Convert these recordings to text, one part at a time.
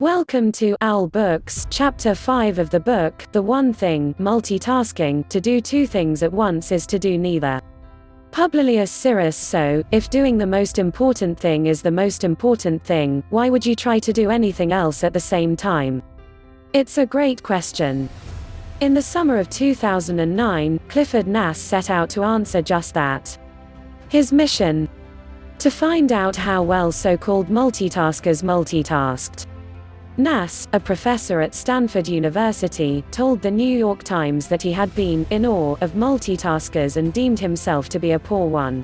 Welcome to Owl Books, Chapter 5 of the book, The One Thing, Multitasking. To do two things at once is to do neither. Publilius Syrus. So, if doing the most important thing is the most important thing, why would you try to do anything else at the same time? It's a great question. In the summer of 2009, Clifford Nass set out to answer just that. His mission? To find out how well so-called multitaskers multitasked. Nass, a professor at Stanford University, told the New York Times that he had been in awe of multitaskers and deemed himself to be a poor one.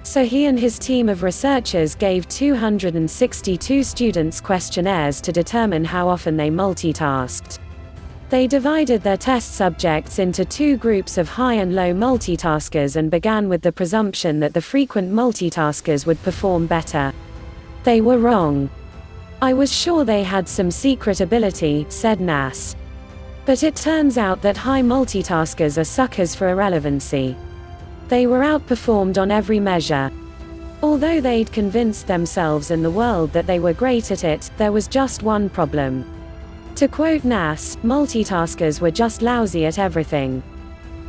So he and his team of researchers gave 262 students questionnaires to determine how often they multitasked. They divided their test subjects into two groups of high and low multitaskers and began with the presumption that the frequent multitaskers would perform better. They were wrong. I was sure they had some secret ability, said Nass. But it turns out that high multitaskers are suckers for irrelevancy. They were outperformed on every measure. Although they'd convinced themselves and the world that they were great at it, there was just one problem. To quote Nass, multitaskers were just lousy at everything.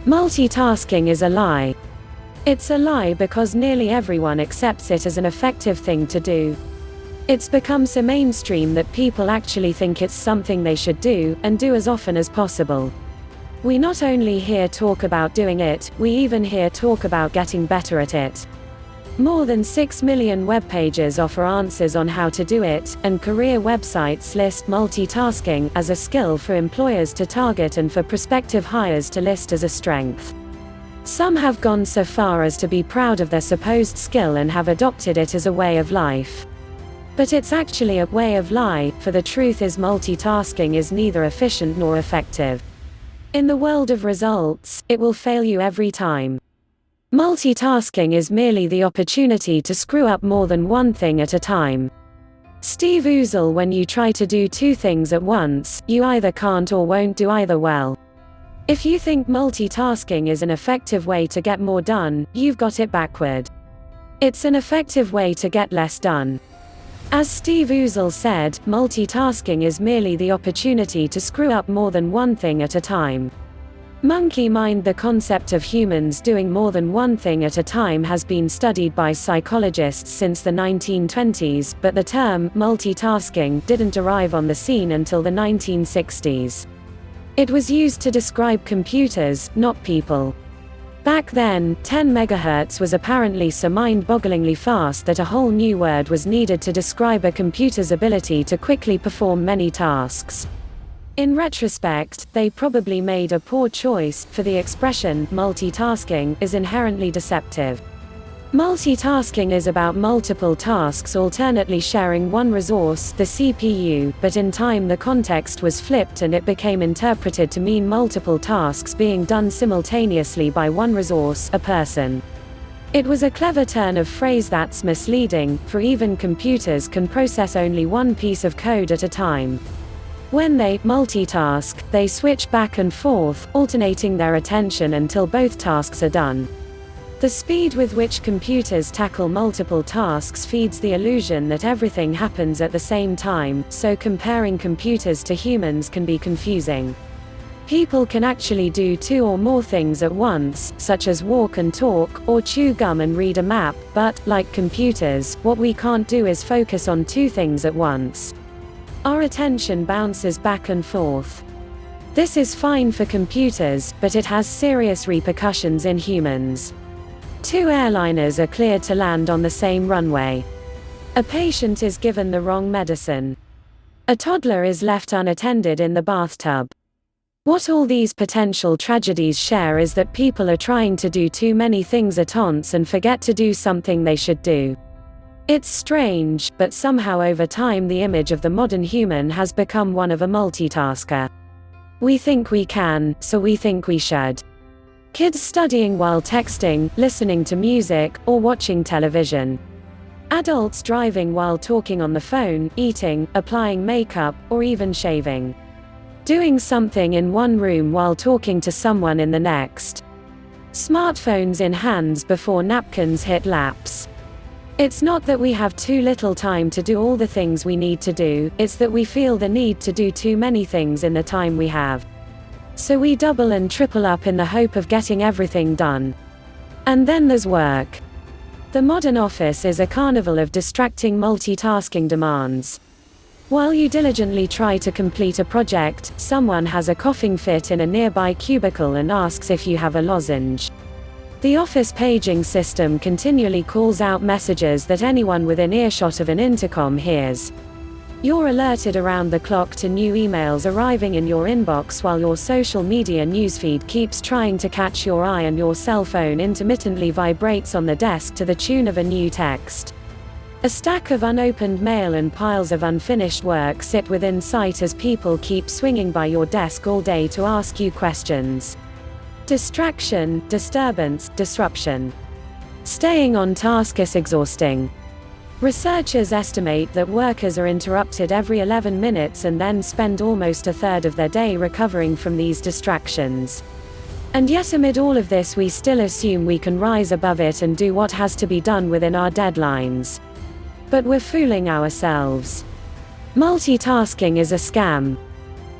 Multitasking is a lie. It's a lie because nearly everyone accepts it as an effective thing to do. It's become so mainstream that people actually think it's something they should do, and do as often as possible. We not only hear talk about doing it, we even hear talk about getting better at it. More than 6 million web pages offer answers on how to do it, and career websites list multitasking as a skill for employers to target and for prospective hires to list as a strength. Some have gone so far as to be proud of their supposed skill and have adopted it as a way of life. But it's actually a way of lie, for the truth is multitasking is neither efficient nor effective. In the world of results, it will fail you every time. Multitasking is merely the opportunity to screw up more than one thing at a time. Steve Oozle. When you try to do two things at once, you either can't or won't do either well. If you think multitasking is an effective way to get more done, you've got it backward. It's an effective way to get less done. As Steve Oozle said, multitasking is merely the opportunity to screw up more than one thing at a time. Monkey mind. The concept of humans doing more than one thing at a time has been studied by psychologists since the 1920s, but the term multitasking didn't arrive on the scene until the 1960s. It was used to describe computers, not people. Back then, 10 MHz was apparently so mind-bogglingly fast that a whole new word was needed to describe a computer's ability to quickly perform many tasks. In retrospect, they probably made a poor choice, for the expression multitasking is inherently deceptive. Multitasking is about multiple tasks alternately sharing one resource, the CPU, but in time the context was flipped and it became interpreted to mean multiple tasks being done simultaneously by one resource, a person. It was a clever turn of phrase that's misleading, for even computers can process only one piece of code at a time. When they multitask, they switch back and forth, alternating their attention until both tasks are done. The speed with which computers tackle multiple tasks feeds the illusion that everything happens at the same time, so comparing computers to humans can be confusing. People can actually do two or more things at once, such as walk and talk, or chew gum and read a map, but, like computers, what we can't do is focus on two things at once. Our attention bounces back and forth. This is fine for computers, but it has serious repercussions in humans. Two airliners are cleared to land on the same runway. A patient is given the wrong medicine. A toddler is left unattended in the bathtub. What all these potential tragedies share is that people are trying to do too many things at once and forget to do something they should do. It's strange, but somehow over time the image of the modern human has become one of a multitasker. We think we can, so we think we should. Kids studying while texting, listening to music, or watching television. Adults driving while talking on the phone, eating, applying makeup, or even shaving. Doing something in one room while talking to someone in the next. Smartphones in hands before napkins hit laps. It's not that we have too little time to do all the things we need to do, it's that we feel the need to do too many things in the time we have. So we double and triple up in the hope of getting everything done. And then there's work. The modern office is a carnival of distracting multitasking demands. While you diligently try to complete a project, someone has a coughing fit in a nearby cubicle and asks if you have a lozenge. The office paging system continually calls out messages that anyone within earshot of an intercom hears. You're alerted around the clock to new emails arriving in your inbox while your social media newsfeed keeps trying to catch your eye, and your cell phone intermittently vibrates on the desk to the tune of a new text. A stack of unopened mail and piles of unfinished work sit within sight as people keep swinging by your desk all day to ask you questions. Distraction, disturbance, disruption. Staying on task is exhausting. Researchers estimate that workers are interrupted every 11 minutes and then spend almost a third of their day recovering from these distractions. And yet amid all of this we still assume we can rise above it and do what has to be done within our deadlines. But we're fooling ourselves. Multitasking is a scam.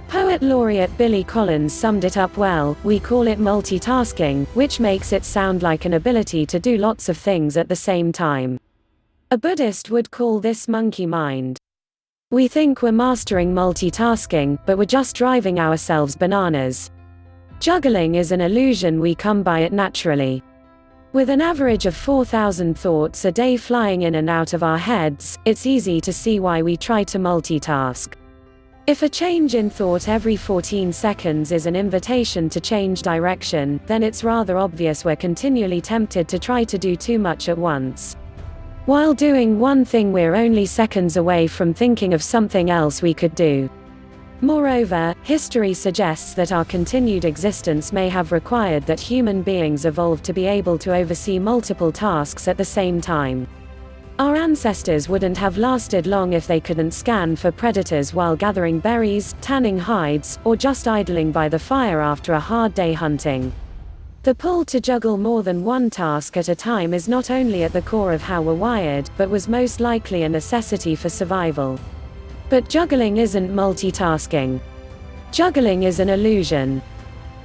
Poet laureate Billy Collins summed it up well: we call it multitasking, which makes it sound like an ability to do lots of things at the same time. A Buddhist would call this monkey mind. We think we're mastering multitasking, but we're just driving ourselves bananas. Juggling is an illusion we come by it naturally. With an average of 4,000 thoughts a day flying in and out of our heads, it's easy to see why we try to multitask. If a change in thought every 14 seconds is an invitation to change direction, then it's rather obvious we're continually tempted to try to do too much at once. While doing one thing, we're only seconds away from thinking of something else we could do. Moreover, history suggests that our continued existence may have required that human beings evolved to be able to oversee multiple tasks at the same time. Our ancestors wouldn't have lasted long if they couldn't scan for predators while gathering berries, tanning hides, or just idling by the fire after a hard day hunting. The pull to juggle more than one task at a time is not only at the core of how we're wired, but was most likely a necessity for survival. But juggling isn't multitasking. Juggling is an illusion.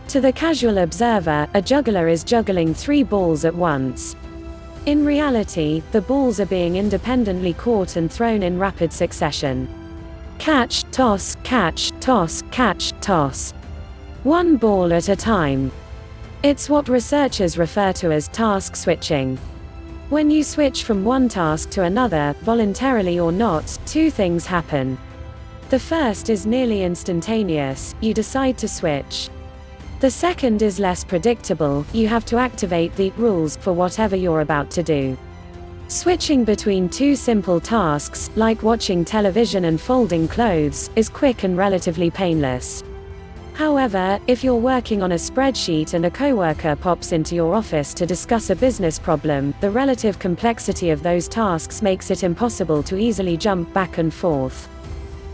To the casual observer, a juggler is juggling 3 balls at once. In reality, the balls are being independently caught and thrown in rapid succession. Catch, toss, catch, toss, catch, toss. One ball at a time. It's what researchers refer to as task switching. When you switch from one task to another, voluntarily or not, 2 things happen. The first is nearly instantaneous: you decide to switch. The second is less predictable: you have to activate the rules for whatever you're about to do. Switching between 2 simple tasks, like watching television and folding clothes, is quick and relatively painless. However, if you're working on a spreadsheet and a coworker pops into your office to discuss a business problem, the relative complexity of those tasks makes it impossible to easily jump back and forth.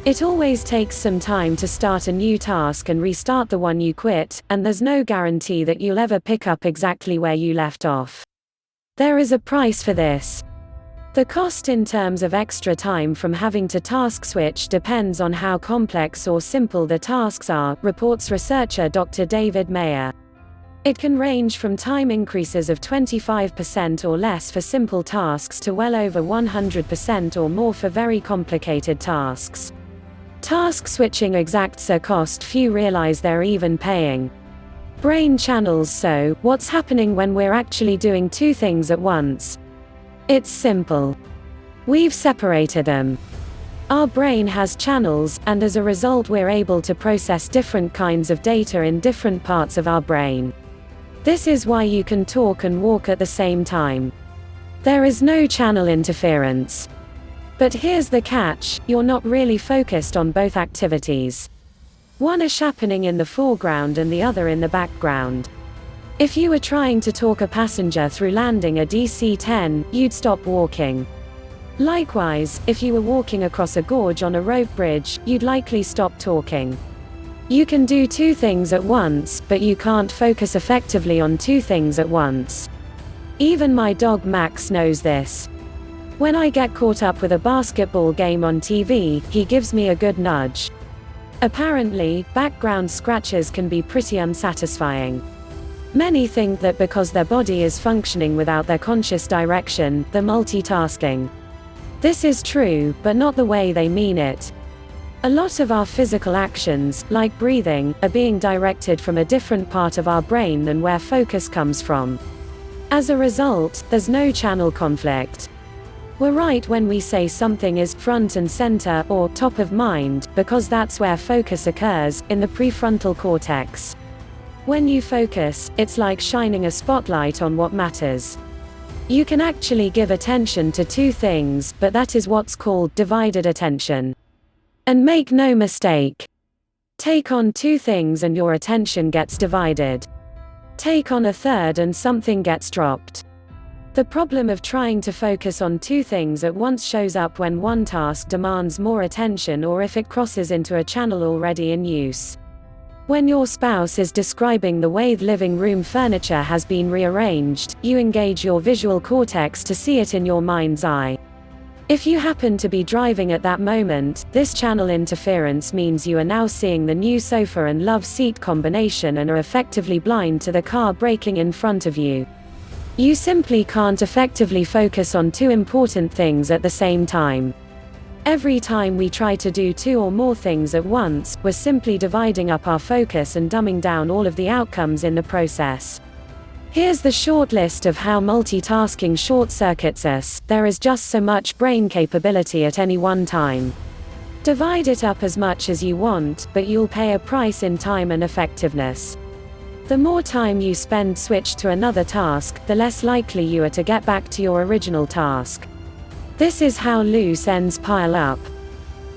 It always takes some time to start a new task and restart the one you quit, and there's no guarantee that you'll ever pick up exactly where you left off. There is a price for this. The cost in terms of extra time from having to task switch depends on how complex or simple the tasks are, reports researcher Dr. David Mayer. It can range from time increases of 25% or less for simple tasks to well over 100% or more for very complicated tasks. Task switching exacts a cost few realize they're even paying. Brain channels. So, what's happening when we're actually doing 2 things at once? It's simple. We've separated them. Our brain has channels, and as a result we're able to process different kinds of data in different parts of our brain. This is why you can talk and walk at the same time. There is no channel interference. But here's the catch: you're not really focused on both activities. One is happening in the foreground and the other in the background. If you were trying to talk a passenger through landing a DC-10, you'd stop walking. Likewise, if you were walking across a gorge on a rope bridge, you'd likely stop talking. You can do 2 things at once, but you can't focus effectively on 2 things at once. Even my dog Max knows this. When I get caught up with a basketball game on TV, he gives me a good nudge. Apparently, background scratches can be pretty unsatisfying. Many think that because their body is functioning without their conscious direction, they're multitasking. This is true, but not the way they mean it. A lot of our physical actions, like breathing, are being directed from a different part of our brain than where focus comes from. As a result, there's no channel conflict. We're right when we say something is front and center or top of mind, because that's where focus occurs, in the prefrontal cortex. When you focus, it's like shining a spotlight on what matters. You can actually give attention to two things, but that is what's called divided attention. And make no mistake, take on two things and your attention gets divided. Take on a third and something gets dropped. The problem of trying to focus on two things at once shows up when one task demands more attention or if it crosses into a channel already in use. When your spouse is describing the way the living room furniture has been rearranged, you engage your visual cortex to see it in your mind's eye. If you happen to be driving at that moment, this channel interference means you are now seeing the new sofa and love seat combination and are effectively blind to the car braking in front of you. You simply can't effectively focus on two important things at the same time. Every time we try to do two or more things at once, we're simply dividing up our focus and dumbing down all of the outcomes in the process. Here's the short list of how multitasking short-circuits us. There is just so much brain capability at any one time. Divide it up as much as you want, but you'll pay a price in time and effectiveness. The more time you spend switched to another task, the less likely you are to get back to your original task. This is how loose ends pile up.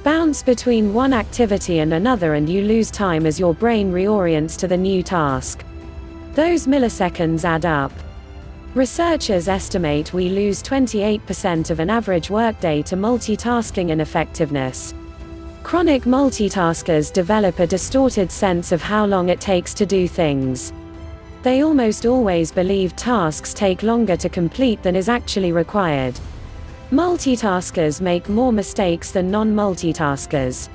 Bounce between one activity and another and you lose time as your brain reorients to the new task. Those milliseconds add up. Researchers estimate we lose 28% of an average workday to multitasking ineffectiveness. Chronic multitaskers develop a distorted sense of how long it takes to do things. They almost always believe tasks take longer to complete than is actually required. Multitaskers make more mistakes than non-multitaskers.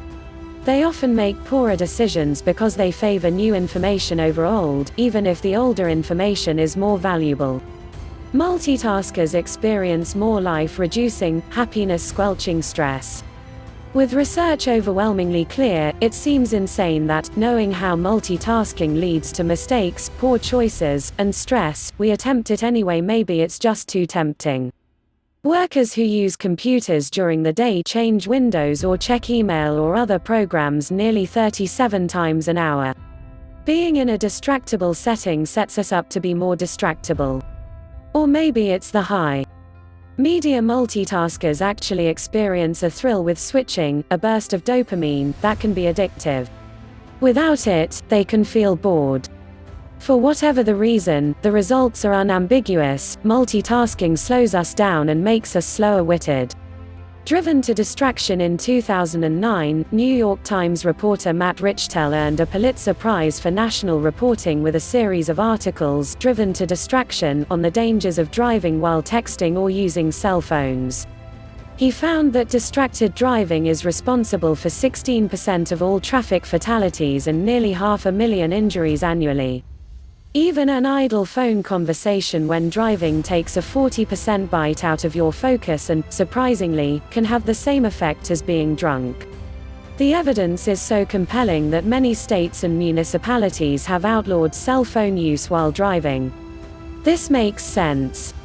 They often make poorer decisions because they favor new information over old, even if the older information is more valuable. Multitaskers experience more life-reducing, happiness-squelching stress. With research overwhelmingly clear, it seems insane that, knowing how multitasking leads to mistakes, poor choices, and stress, we attempt it anyway. Maybe it's just too tempting. Workers who use computers during the day change windows or check email or other programs nearly 37 times an hour. Being in a distractible setting sets us up to be more distractible. Or maybe it's the high. Media multitaskers actually experience a thrill with switching, a burst of dopamine, that can be addictive. Without it, they can feel bored. For whatever the reason, the results are unambiguous. Multitasking slows us down and makes us slower-witted. Driven to distraction in 2009, New York Times reporter Matt Richtel earned a Pulitzer Prize for national reporting with a series of articles, Driven to Distraction, on the dangers of driving while texting or using cell phones. He found that distracted driving is responsible for 16% of all traffic fatalities and nearly 500,000 injuries annually. Even an idle phone conversation when driving takes a 40% bite out of your focus and, surprisingly, can have the same effect as being drunk. The evidence is so compelling that many states and municipalities have outlawed cell phone use while driving. This makes sense.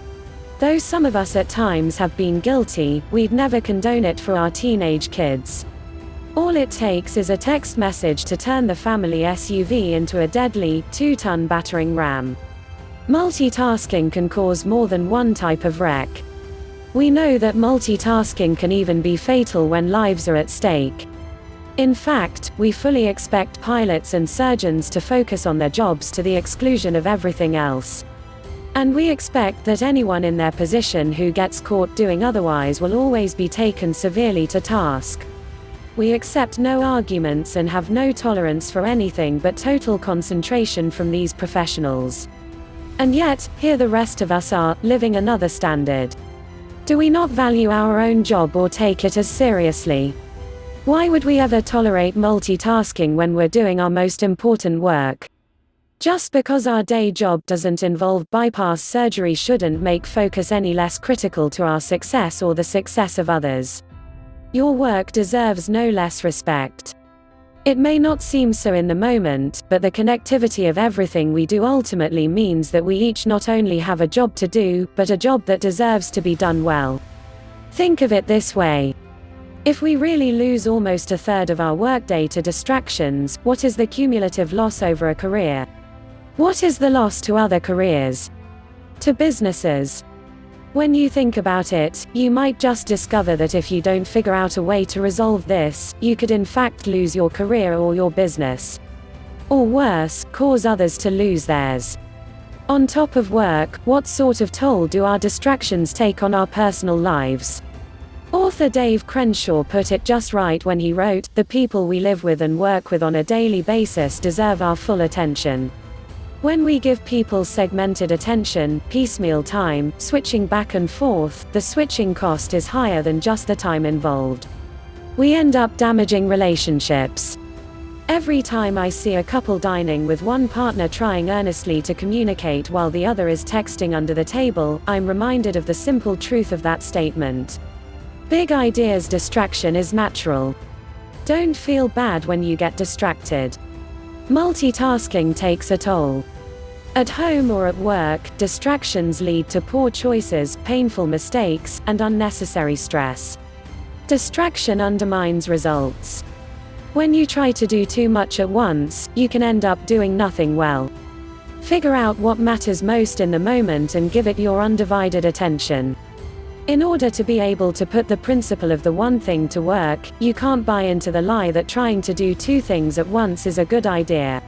Though some of us at times have been guilty, we'd never condone it for our teenage kids. All it takes is a text message to turn the family SUV into a deadly, 2-ton battering ram. Multitasking can cause more than one type of wreck. We know that multitasking can even be fatal when lives are at stake. In fact, we fully expect pilots and surgeons to focus on their jobs to the exclusion of everything else. And we expect that anyone in their position who gets caught doing otherwise will always be taken severely to task. We accept no arguments and have no tolerance for anything but total concentration from these professionals. And yet, here the rest of us are, living another standard. Do we not value our own job or take it as seriously? Why would we ever tolerate multitasking when we're doing our most important work? Just because our day job doesn't involve bypass surgery shouldn't make focus any less critical to our success or the success of others. Your work deserves no less respect. It may not seem so in the moment, but the connectivity of everything we do ultimately means that we each not only have a job to do, but a job that deserves to be done well. Think of it this way. If we really lose almost a third of our workday to distractions, what is the cumulative loss over a career? What is the loss to other careers? To businesses? When you think about it, you might just discover that if you don't figure out a way to resolve this, you could in fact lose your career or your business. Or worse, cause others to lose theirs. On top of work, what sort of toll do our distractions take on our personal lives? Author Dave Crenshaw put it just right when he wrote, "The people we live with and work with on a daily basis deserve our full attention." When we give people segmented attention, piecemeal time, switching back and forth, the switching cost is higher than just the time involved. We end up damaging relationships. Every time I see a couple dining with one partner trying earnestly to communicate while the other is texting under the table, I'm reminded of the simple truth of that statement. Big ideas distraction is natural. Don't feel bad when you get distracted. Multitasking takes a toll. At home or at work, distractions lead to poor choices, painful mistakes, and unnecessary stress. Distraction undermines results. When you try to do too much at once, you can end up doing nothing well. Figure out what matters most in the moment and give it your undivided attention. In order to be able to put the principle of the one thing to work, you can't buy into the lie that trying to do two things at once is a good idea.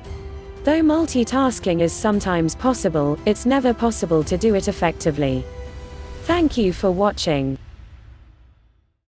Though multitasking is sometimes possible, it's never possible to do it effectively. Thank you for watching.